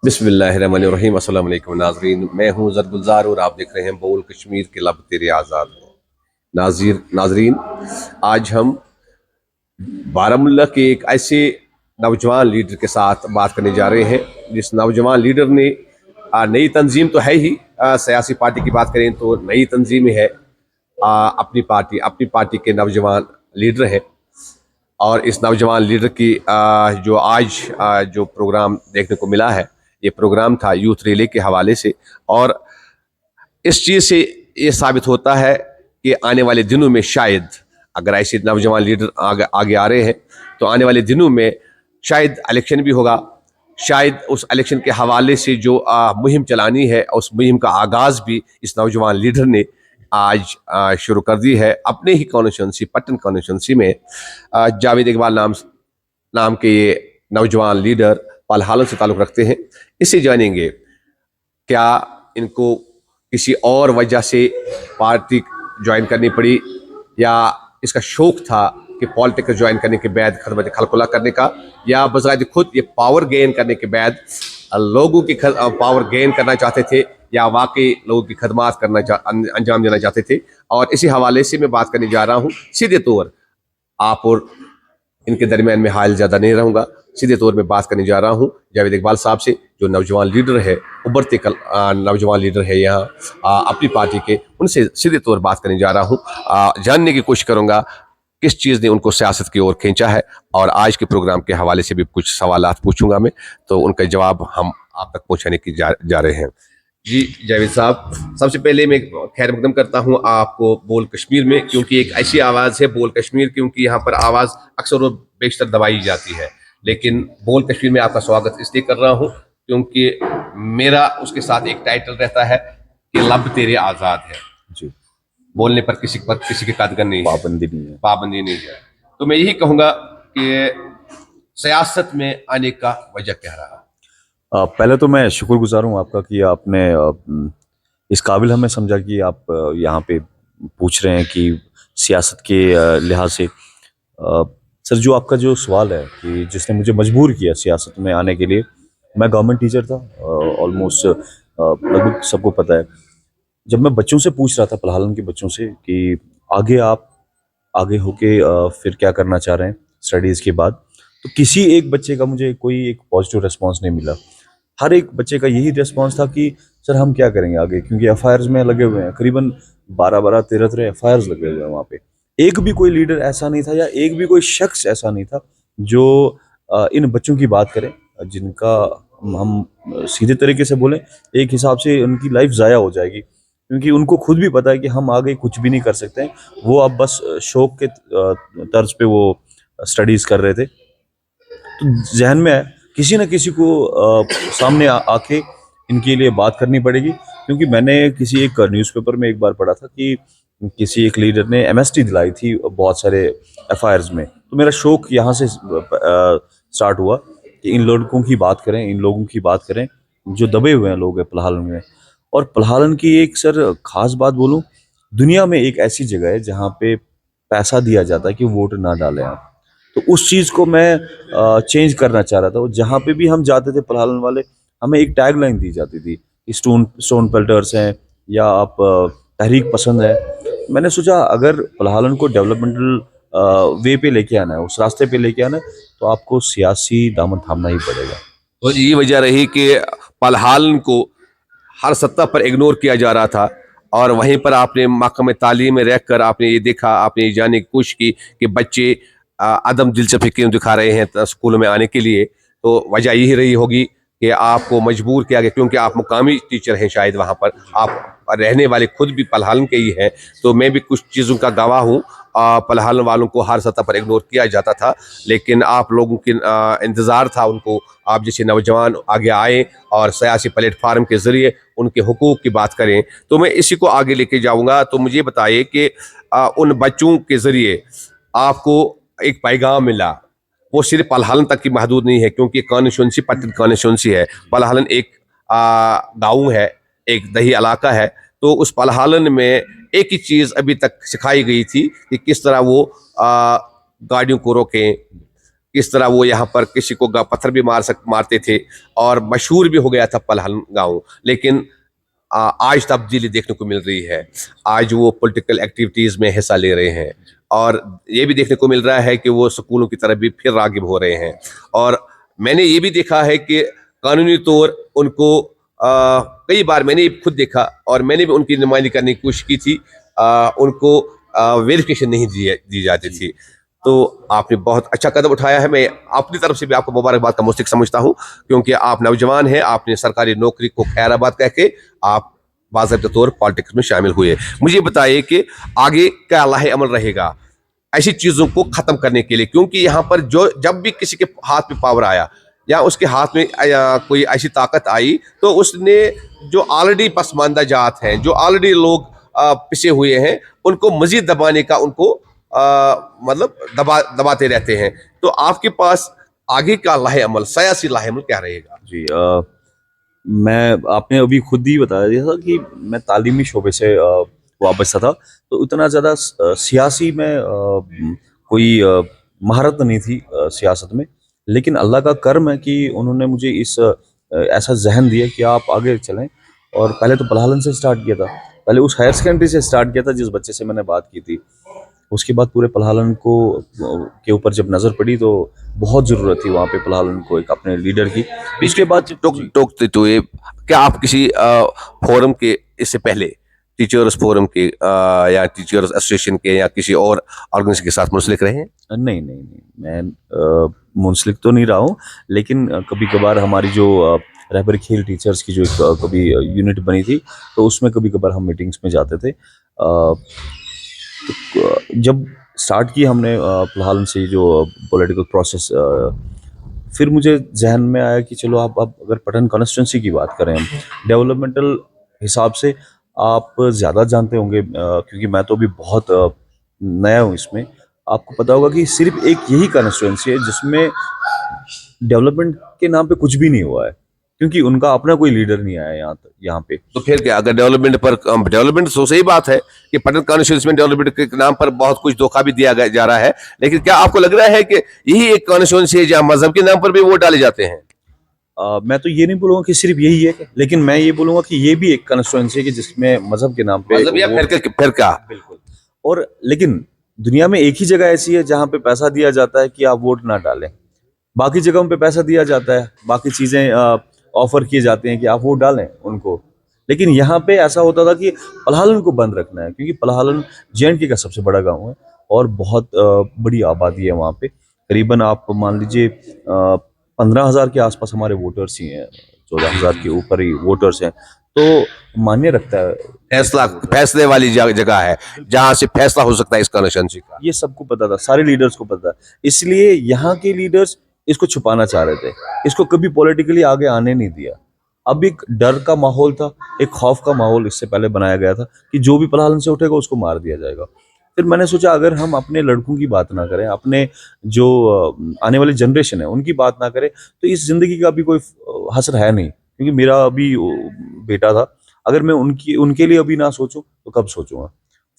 बिस्मिल्लाहिर्रहमानिर्रहीम। अस्सलाम वालेकुम नाज़रीन, मैं हूँ ज़र गुलजार और आप देख रहे हैं बोल कश्मीर के लब तेरे आज़ाद हैं। नाज़रीन, आज हम बारामूला के एक ऐसे नौजवान लीडर के साथ बात करने जा रहे हैं जिस नौजवान लीडर ने नई तंजीम तो है ही, सियासी पार्टी की बात करें तो नई तंजीम है। अपनी पार्टी के नौजवान लीडर हैं और इस नौजवान लीडर की जो आज जो प्रोग्राम देखने को मिला है, ये प्रोग्राम था यूथ रैली के हवाले से। और इस चीज़ से ये साबित होता है कि आने वाले दिनों में शायद अगर ऐसे नौजवान लीडर आगे आ रहे हैं तो आने वाले दिनों में शायद इलेक्शन भी होगा। शायद उस इलेक्शन के हवाले से जो मुहिम चलानी है, उस मुहिम का आगाज़ भी इस नौजवान लीडर ने आज शुरू कर दी है। अपने ही कॉन्स्टिट्यूंसी पट्टन कॉन्स्टिट्यूंसी में जावेद इकबाल नाम के ये नौजवान लीडर पलहाल से ताल्लुक़ रखते हैं। इससे जानेंगे क्या इनको किसी और वजह से पार्टी ज्वाइन करनी पड़ी या इसका शौक़ था कि पॉलिटिक्स ज्वाइन करने के बाद खदमत खलकुला करने का, या बज़ाहिर खुद ये पावर गेन करने के बाद लोगों की पावर गेन करना चाहते थे या वाकई लोगों की खदमात अंजाम देना चाहते थे। और इसी हवाले से मैं बात करने जा रहा हूँ। सीधे तौर आप और इनके दरमियान में हाल ज़्यादा नहीं रहूँगा, सीधे तौर पे बात करने जा रहा हूँ जावेद इकबाल साहब से, जो नौजवान लीडर है, उभरते नौजवान लीडर है यहाँ अपनी पार्टी के। उनसे सीधे तौर बात करने जा रहा हूँ, जानने की कोशिश करूँगा किस चीज़ ने उनको सियासत की ओर खींचा है। और आज के प्रोग्राम के हवाले से भी कुछ सवालात पूछूंगा मैं, तो उनका जवाब हम आप तक पहुँचाने की जा रहे हैं। जी जावेद साहब, सबसे पहले मैं खैर मकदम करता हूँ आपको बोल कश्मीर में, क्योंकि एक ऐसी आवाज़ है बोल कश्मीर, क्योंकि यहाँ पर आवाज़ अक्सर और बेशतर दबाई जाती है। लेकिन बोल कश्मीर में आपका स्वागत इसलिए कर रहा हूँ क्योंकि मेरा उसके साथ एक टाइटल रहता है कि लब तेरे आज़ाद है जी। बोलने पर किसी के कदर नहीं, पाबंदी नहीं है। तो मैं यही कहूँगा कि सियासत में आने का वजह क्या रहा? पहले तो मैं शुक्रगुजार हूँ आपका कि आपने इस काबिल हमें समझा कि आप यहाँ पे पूछ रहे हैं कि सियासत के लिहाज से। सर, जो आपका जो सवाल है कि जिसने मुझे मजबूर किया सियासत में आने के लिए, मैं गवर्नमेंट टीचर था, ऑलमोस्ट लगभग सबको पता है। जब मैं बच्चों से पूछ रहा था, पलहालन के बच्चों से, कि आगे होके फिर क्या करना चाह रहे हैं स्टडीज़ के बाद, तो किसी एक बच्चे का मुझे कोई एक पॉजिटिव रिस्पांस नहीं मिला। हर एक बच्चे का यही रिस्पांस था कि सर हम क्या करेंगे आगे, क्योंकि एफआईआर्स में लगे हुए हैं, करीबन 12 13 एफआईआर्स लगे हुए हैं वहाँ पे। एक भी कोई लीडर ऐसा नहीं था या एक भी कोई शख्स ऐसा नहीं था जो इन बच्चों की बात करें, जिनका हम सीधे तरीके से बोलें, एक हिसाब से उनकी लाइफ ज़ाया हो जाएगी, क्योंकि उनको खुद भी पता है कि हम आगे कुछ भी नहीं कर सकते हैं। वो अब बस शौक के तर्ज पे वो स्टडीज़ कर रहे थे। तो जहन में है किसी न किसी को सामने आके इनके लिए बात करनी पड़ेगी, क्योंकि मैंने किसी एक न्यूज़पेपर में एक बार पढ़ा था कि किसी एक लीडर ने एमएसटी दिलाई थी बहुत सारे एफआईआर्स में। तो मेरा शौक यहाँ से स्टार्ट हुआ कि इन लोगों की बात करें जो दबे हुए हैं लोग हैं पलहालन में। और पलहालन की एक सर खास बात बोलूँ, दुनिया में एक ऐसी जगह है जहाँ पे पैसा दिया जाता है कि वोट ना डालें आप। तो उस चीज़ को मैं चेंज करना चाह रहा था। जहाँ पे भी हम जाते थे पलहालन वाले, हमें एक टैगलाइन दी जाती थी कि स्टोन पेल्टर्स हैं या आप तहरीक पसंद है। मैंने सोचा अगर पलहालन को डेवलपमेंटल वे पे लेके आना है, उस रास्ते पे लेके आना है, तो आपको सियासी दामन थामना ही पड़ेगा। तो ये वजह रही कि पलहालन को हर सत्ता पर इग्नोर किया जा रहा था, और वहीं पर आपने महकमे तालीम में रहकर आपने ये देखा, आपने ये जानने की कोशिश की कि बच्चे अदम दिलचस्पी क्यों दिखा रहे हैं स्कूलों में आने के लिए। तो वजह यही रही होगी कि आपको मजबूर किया गया, क्योंकि आप मुकामी टीचर हैं, शायद वहाँ पर आप रहने वाले खुद भी पलहालन के ही हैं। तो मैं भी कुछ चीज़ों का गवाह हूँ। पलहालन वालों को हर सतह पर इग्नोर किया जाता था, लेकिन आप लोगों के इंतज़ार था उनको, आप जैसे नौजवान आगे आए और सियासी प्लेटफार्म के ज़रिए उनके हुकूक की बात करें। तो मैं इसी को आगे लेके जाऊँगा। तो मुझे बताइए कि उन बच्चों के ज़रिए आपको एक पैगाम मिला, वो सिर्फ पलहालन तक की महदूद नहीं है, क्योंकि कॉन्स्टिट्यूंसी पट्टन कॉन्स्टिट्यूंसी है। पलहालन एक गाँव है, एक दही इलाका है, तो उस पलहालन में एक ही चीज़ अभी तक सिखाई गई थी कि किस तरह वो गाड़ियों को रोकें, किस तरह वो यहाँ पर किसी को पत्थर भी मारते थे, और मशहूर भी हो गया था पलहन गाँव। लेकिन आज तब्दीली देखने को मिल रही है। आज वो पॉलिटिकल एक्टिविटीज़ में हिस्सा ले रहे हैं, और ये भी देखने को मिल रहा है कि वो स्कूलों की तरफ भी फिर रागिब हो रहे हैं। और मैंने ये भी देखा है कि कानूनी तौर उनको कई बार मैंने खुद देखा, और मैंने भी उनकी नुमाइंदगी करने की कोशिश की थी, उनको वेरिफिकेशन नहीं दी जाती थी। तो आपने बहुत अच्छा कदम उठाया है। मैं अपनी तरफ से भी आपको मुबारकबाद का मुस्तहिक समझता हूँ, क्योंकि आप नौजवान हैं, आपने सरकारी नौकरी को खैराबाद कह के आप बाज़ाब्ता तौर पॉलिटिक्स में शामिल हुए। मुझे बताइए कि आगे क्या लाहे अमल रहेगा ऐसी चीज़ों को ख़त्म करने के लिए, क्योंकि यहाँ पर जब भी किसी के हाथ में पावर आया या उसके हाथ में कोई ऐसी ताकत आई, तो उसने जो ऑलरेडी पसमानदा जात हैं, जो ऑलरेडी लोग पिसे हुए हैं, उनको मज़ीद दबाने का उनको मतलब दबाते रहते हैं। तो आपके पास आगे का लाहे अमल, सियासी लाहे अमल क्या रहेगा? जी, मैं आपने अभी खुद ही बता दिया था कि मैं तालीमी शोबे से वाबस्ता था, तो उतना ज़्यादा सियासी में कोई महारत नहीं थी सियासत में। लेकिन अल्लाह का करम है कि उन्होंने मुझे ऐसा जहन दिया कि आप आगे चलें। और पहले तो पलहालन से स्टार्ट किया था, पहले उस हायर सेकेंडरी से स्टार्ट किया था जिस बच्चे से मैंने बात की थी। उसके बाद पूरे पलहालन के ऊपर जब नज़र पड़ी तो बहुत ज़रूरत थी वहाँ पे पलहालन को एक अपने लीडर की। इसके बाद टोकते हुए, क्या आप किसी फोरम के इससे पहले टीचर्स फोरम के या टीचर्स एसोसिएशन के या किसी और ऑर्गेनाइजेशन के साथ मुंसलिक रहे हैं? नहीं नहीं नहीं, मैं मुंसलिक तो नहीं रहा हूँ, लेकिन कभी कभार हमारी जो रहबरी खेल टीचर्स की जो एक कभी यूनिट बनी थी, तो उसमें कभी कभार हम मीटिंग्स में जाते थे। जब स्टार्ट की हमने पलहालन से जो पॉलिटिकल प्रोसेस, फिर मुझे जहन में आया कि चलो आप अब अगर पटन कॉन्स्टिट्यूंसी की बात करें, हम डेवलपमेंटल हिसाब से आप ज़्यादा जानते होंगे, क्योंकि मैं तो अभी बहुत नया हूँ इसमें। आपको पता होगा कि सिर्फ एक यही कॉन्स्टिट्यूंसी है जिसमें डेवलपमेंट के नाम पे कुछ भी नहीं हुआ है, क्योंकि उनका अपना कोई लीडर नहीं आया यहाँ पे। तो फिर क्या, अगर डेवलपमेंट तो सही बात है कि पटन कॉन्स्टिट्यूंसी में डेवलपमेंट के नाम पर बहुत कुछ धोखा भी दिया जा रहा है, लेकिन क्या आपको लग रहा है कि यही एक कॉन्स्टिट्यूंसी है जहाँ मजहब के नाम पर भी वोट डाले जाते हैं? मैं तो ये नहीं बोलूंगा कि सिर्फ यही है, लेकिन मैं ये बोलूंगा कि ये भी एक कॉन्स्टिट्यूंसी है कि जिसमें मजहब के नाम पे मतलब या फिर क्या? बिल्कुल। और लेकिन दुनिया में एक ही जगह ऐसी है जहाँ पे पैसा दिया जाता है कि आप वोट ना डालें। बाकी जगहों पे पैसा दिया जाता है, बाकी चीजें ऑफर किए जाते हैं कि आप वोट डालें उनको। लेकिन यहाँ पे ऐसा होता था कि पलहालन को बंद रखना है, क्योंकि पलहालन JNK का सबसे बड़ा गांव है और बहुत बड़ी आबादी है वहाँ पे। करीबन आप मान लीजिए 15,000 के आसपास हमारे वोटर्स ही हैं, 14,000 के ऊपर ही वोटर्स हैं। तो मान्य रखता है, फैसले वाली जगह है जहां से फैसला हो सकता है इस कॉन्स्टिट्यूंसी का। ये सबको पता था, सारे लीडर्स को पता था। इसलिए यहाँ के लीडर्स इसको छुपाना चाह रहे थे, इसको कभी पॉलिटिकली आगे आने नहीं दिया। अब एक डर का माहौल था, एक खौफ का माहौल इससे पहले बनाया गया था कि जो भी पलहालन से उठेगा उसको मार दिया जाएगा। फिर मैंने सोचा अगर हम अपने लड़कों की बात ना करें, अपने जो आने वाली जनरेशन है उनकी बात ना करें, तो इस जिंदगी का भी कोई हसर है नहीं। क्योंकि मेरा अभी बेटा था, अगर मैं उनके लिए अभी ना सोचूं तो कब सोचूंगा।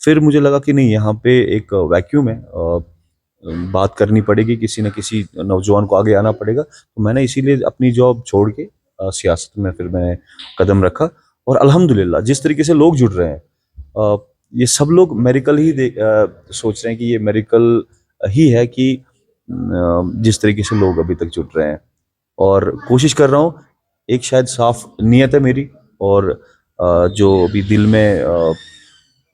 फिर मुझे लगा कि नहीं, यहाँ पे एक वैक्यूम है, बात करनी पड़ेगी, किसी न किसी नौजवान को आगे आना पड़ेगा। तो मैंने इसीलिए अपनी जॉब छोड़ के सियासत में फिर मैंने कदम रखा। और अल्हम्दुलिल्लाह जिस तरीके से लोग जुड़ रहे हैं, ये सब लोग मेरिकल ही सोच रहे हैं कि ये मेरिकल ही है कि जिस तरीके से लोग अभी तक जुड़ रहे हैं। और कोशिश कर रहा हूँ, एक शायद साफ नीयत है मेरी, और जो अभी दिल में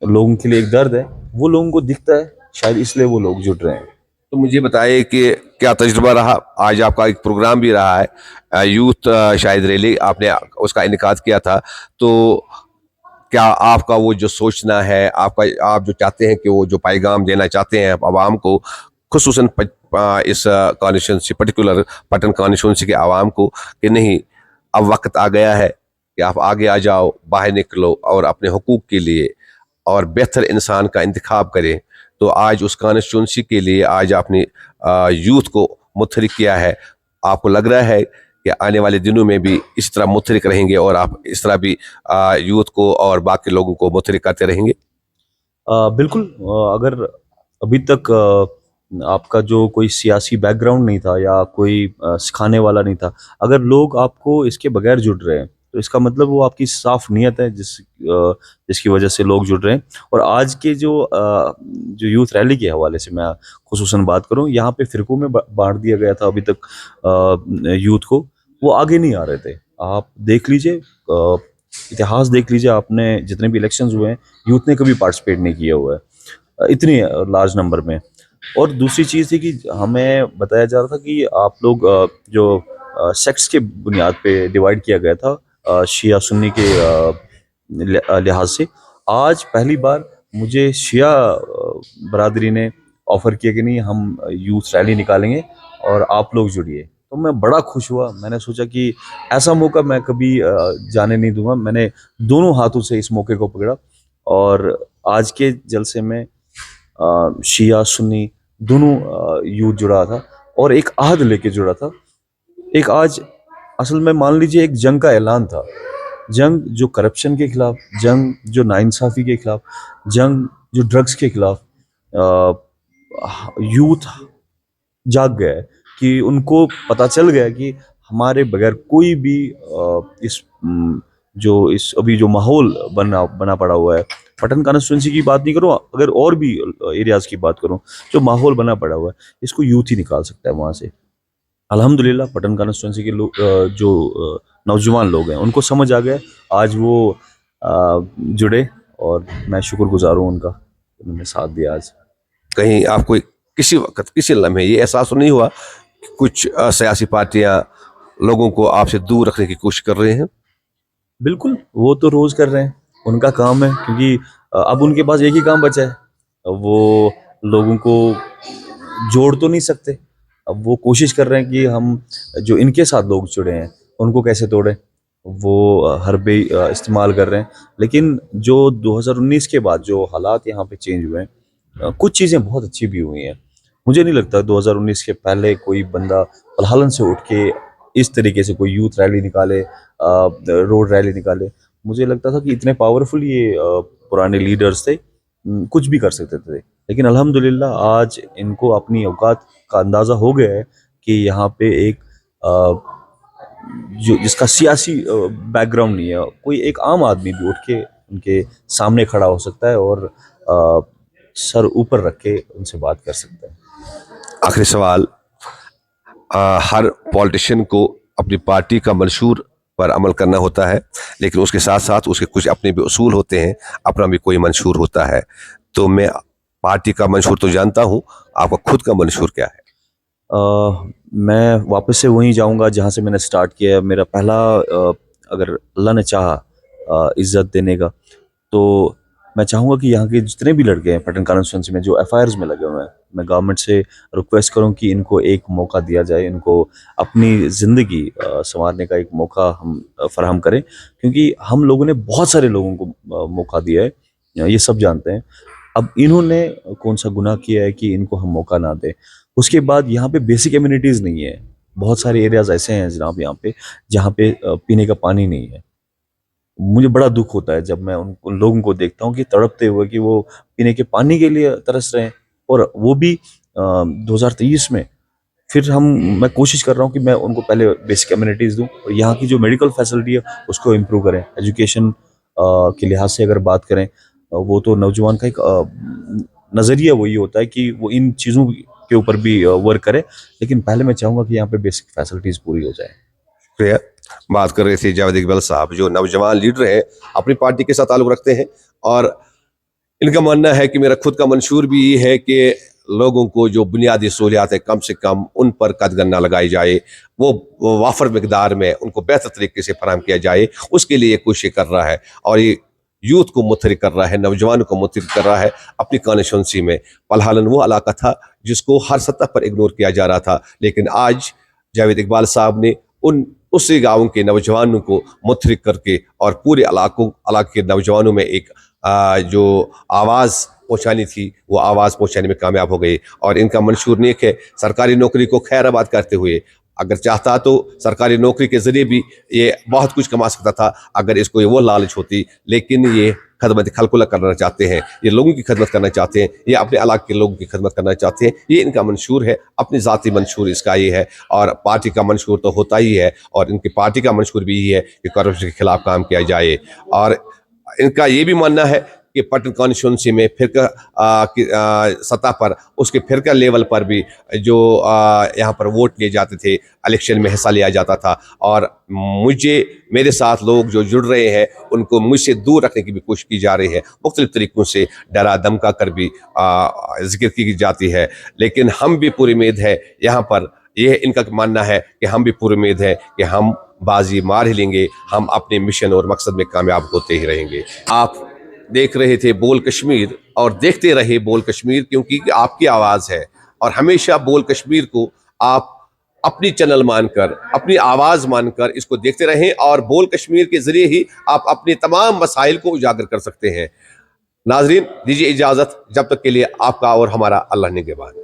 लोगों के लिए एक दर्द है वो लोगों को दिखता है, शायद इसलिए वो लोग जुड़ रहे हैं। तो मुझे बताइए कि क्या तजुर्बा रहा, आज आपका एक प्रोग्राम भी रहा है, यूथ शायद रैली आपने उसका इनेकाद किया था, तो क्या आपका वो जो सोचना है, आप जो चाहते हैं कि वो जो पैगाम देना चाहते हैं आवाम को, खुसूसन इस कॉन्स्टिट्यूंसी पर्टिकुलर पटन कॉन्स्टिट्यूंसी के आवाम को, कि नहीं अब वक्त आ गया है कि आप आगे आ जाओ, बाहर निकलो और अपने हुकूक के लिए और बेहतर इंसान का इंतखाब करें? तो आज उस कॉन्स्टिट्यूंसी के लिए आज आपने यूथ को मुतहरिक किया है। आपको लग रहा है कि आने वाले दिनों में भी इस तरह मुतहरिक रहेंगे और आप इस तरह भी यूथ को और बाकी लोगों को मुतहरिक करते रहेंगे? बिल्कुल। अगर अभी तक आपका जो कोई सियासी बैकग्राउंड नहीं था या कोई सिखाने वाला नहीं था, अगर लोग आपको इसके बगैर जुड़ रहे हैं तो इसका मतलब वो आपकी साफ नीयत है जिसकी वजह से लोग जुड़ रहे हैं। और आज के जो यूथ रैली के हवाले से मैं खुसूसन बात करूं, यहाँ पे फिरकों में बांट दिया गया था अभी तक यूथ को, वो आगे नहीं आ रहे थे। आप देख लीजिए, इतिहास देख लीजिए, आपने जितने भी इलेक्शंस हुए हैं यूथ ने कभी पार्टिसिपेट नहीं किया हुआ है इतनी लार्ज नंबर में। और दूसरी चीज़ थी कि हमें बताया जा रहा था कि आप लोग जो सेक्स के बुनियाद पे डिवाइड किया गया था शिया सुन्नी के लिहाज से। आज पहली बार मुझे शिया बरादरी ने ऑफर किया कि नहीं, हम यूथ रैली निकालेंगे और आप लोग जुड़िए। तो मैं बड़ा खुश हुआ। मैंने सोचा कि ऐसा मौका मैं कभी जाने नहीं दूंगा। मैंने दोनों हाथों से इस मौके को पकड़ा और आज के जलसे में शिया सुन्नी दोनों यूथ जुड़ा था और एक आहद लेके जुड़ा था। एक आज असल में मान लीजिए एक जंग का ऐलान था, जंग जो करप्शन के खिलाफ, जंग जो नाइंसाफी के खिलाफ, जंग जो ड्रग्स के खिलाफ। यूथ जाग गया है कि उनको पता चल गया कि हमारे बगैर कोई भी इस अभी जो माहौल बना पड़ा हुआ है, पटन कॉन्स्टिट्यूंसी की बात नहीं करूँ, अगर और भी एरियाज की बात करूँ, जो माहौल बना पड़ा हुआ है इसको यूथ ही निकाल सकता है वहाँ से। अल्हम्दुलिल्लाह पटन कॉन्स्टिट्यूंसी के लोग जो नौजवान लोग हैं उनको समझ आ गया, आज वो जुड़े और मैं शुक्रगुजार हूँ उनका, उन्होंने साथ दिया आज। कहीं आपको किसी वक्त किसी लम्हे ये एहसास तो नहीं हुआ कि कुछ सियासी पार्टियां लोगों को आपसे दूर रखने की कोशिश कर रहे हैं? बिल्कुल, वो तो रोज कर रहे हैं, उनका काम है, क्योंकि अब उनके पास एक ही काम बचा है। वो लोगों को जोड़ तो नहीं सकते, अब वो कोशिश कर रहे हैं कि हम जो इनके साथ लोग जुड़े हैं उनको कैसे तोड़ें। वो हरबे इस्तेमाल कर रहे हैं। लेकिन जो 2019 के बाद जो हालात यहाँ पे चेंज हुए हैं, कुछ चीज़ें बहुत अच्छी भी हुई हैं। मुझे नहीं लगता 2019 के पहले कोई बंदा पलहलन से उठ के इस तरीके से कोई यूथ रैली निकाले, रोड रैली निकाले। मुझे लगता था कि इतने पावरफुल ये पुराने लीडर्स थे, कुछ भी कर सकते थे। लेकिन अल्हम्दुलिल्लाह आज इनको अपनी औकात का अंदाज़ा हो गया है कि यहाँ पे एक जो जिसका सियासी बैकग्राउंड नहीं है, कोई एक आम आदमी भी उठ के उनके सामने खड़ा हो सकता है और सर ऊपर रख के उनसे बात कर सकता है। आखिरी सवाल, हर पॉलिटिशियन को अपनी पार्टी का मंशूर पर अमल करना होता है, लेकिन उसके साथ साथ उसके कुछ अपने भी उसूल होते हैं, अपना भी कोई मंशूर होता है। तो मैं पार्टी का मंशूर तो जानता हूँ, आपका खुद का मंशूर क्या है? मैं वापस से वहीं जाऊंगा जहाँ से मैंने स्टार्ट किया है। मेरा पहला अगर अल्लाह ने चाहा इज्जत देने का, तो मैं चाहूँगा कि यहाँ के जितने भी लड़के हैं पटन कॉन्स्टिट्यूंसी में जो एफआईआर्स में लगे हुए हैं, मैं गवर्नमेंट से रिक्वेस्ट करूँ कि इनको एक मौका दिया जाए, इनको अपनी ज़िंदगी संवारने का एक मौका हम फराहम करें। क्योंकि हम लोगों ने बहुत सारे लोगों को मौका दिया है, ये सब जानते हैं। अब इन्होंने कौन सा गुनाह किया है कि इनको हम मौका ना दें। उसके बाद यहाँ पे बेसिक एम्यूनिटीज़ नहीं है। बहुत सारे एरियाज़ ऐसे हैं जनाब यहाँ पे जहाँ पे पीने का पानी नहीं है। मुझे बड़ा दुख होता है जब मैं उन लोगों को देखता हूँ कि तड़पते हुए कि वो पीने के पानी के लिए तरस रहे हैं, और वो भी 2023 में। फिर मैं कोशिश कर रहा हूँ कि मैं उनको पहले बेसिक एम्यूनिटीज़ दूँ और यहाँ की जो मेडिकल फैसिलिटी है उसको इम्प्रूव करें। एजुकेशन के लिहाज से अगर बात करें, वो तो नौजवान का एक नज़रिया वही होता है कि वो इन चीज़ों के ऊपर भी वर्क करे। लेकिन पहले मैं चाहूँगा कि यहाँ पे बेसिक फैसिलिटीज़ पूरी हो जाए। शुक्रिया। बात कर रहे थे जावेद इकबाल साहब, जो नौजवान लीडर हैं, अपनी पार्टी के साथ ताल्लुक़ रखते हैं और इनका मानना है कि मेरा खुद का मंशूर भी ये है कि लोगों को जो बुनियादी सहूलियात है कम से कम उन पर कदगन ना लगाई जाए, वो वाफर मकदार में उनको बेहतर तरीके से फराहम किया जाए, उसके लिए कोशिश कर रहा है। और ये यूथ को मुतहरिक कर रहा है, नौजवानों को मुतहरिक कर रहा है। अपनी कॉन्स्टिट्यूंसी में पलहलन वो इलाका था जिसको हर सतह पर इग्नोर किया जा रहा था, लेकिन आज जावेद इकबाल साहब ने उसी गाँव के नौजवानों को मुतहरिक करके और पूरे इलाके के नौजवानों में एक जो आवाज़ पहुँचानी थी वो आवाज़ पहुँचाने में कामयाब हो गई। और इनका मंशूर नेक है, सरकारी नौकरी को खैराबाद करते हुए अगर चाहता तो सरकारी नौकरी के ज़रिए भी ये बहुत कुछ कमा सकता था अगर इसको वो लालच होती, लेकिन ये खदमत खलकुल्ला करना चाहते हैं, ये लोगों की खदमत करना चाहते हैं, ये अपने इलाके के लोगों की खदमत करना चाहते हैं। ये इनका मंशूर है, अपनी ज़ाती मंशूर इसका ये है, और पार्टी का मंशूर तो होता ही है, और इनकी पार्टी का मंशूर भी यही है कि करप्शन के खिलाफ काम किया जाए। और इनका ये भी मानना है कि पटन कॉन्स्टिट्यूंसी में फिरका की सतह पर, उसके फिरका लेवल पर भी जो यहाँ पर वोट लिए जाते थे, इलेक्शन में हिस्सा लिया जाता था, और मेरे साथ लोग जो जुड़ रहे हैं उनको मुझसे दूर रखने की भी कोशिश की जा रही है, मुख्तलिफ तरीक़ों से डरा धमका कर भी जिक्र की जाती है। लेकिन हम भी पूरी उम्मीद है, यहाँ पर यह इनका मानना है कि हम भी पूरी उम्मीद है कि हम बाजी मार ही लेंगे, हम अपने मिशन और मकसद में कामयाब होते ही रहेंगे। आप देख रहे थे बोल कश्मीर, और देखते रहे बोल कश्मीर, क्योंकि आपकी आवाज़ है, और हमेशा बोल कश्मीर को आप अपनी चैनल मानकर, अपनी आवाज़ मानकर इसको देखते रहें, और बोल कश्मीर के ज़रिए ही आप अपने तमाम मसाइल को उजागर कर सकते हैं। नाजरीन, दीजिए इजाज़त, जब तक के लिए आपका और हमारा अल्लाह निगहबान।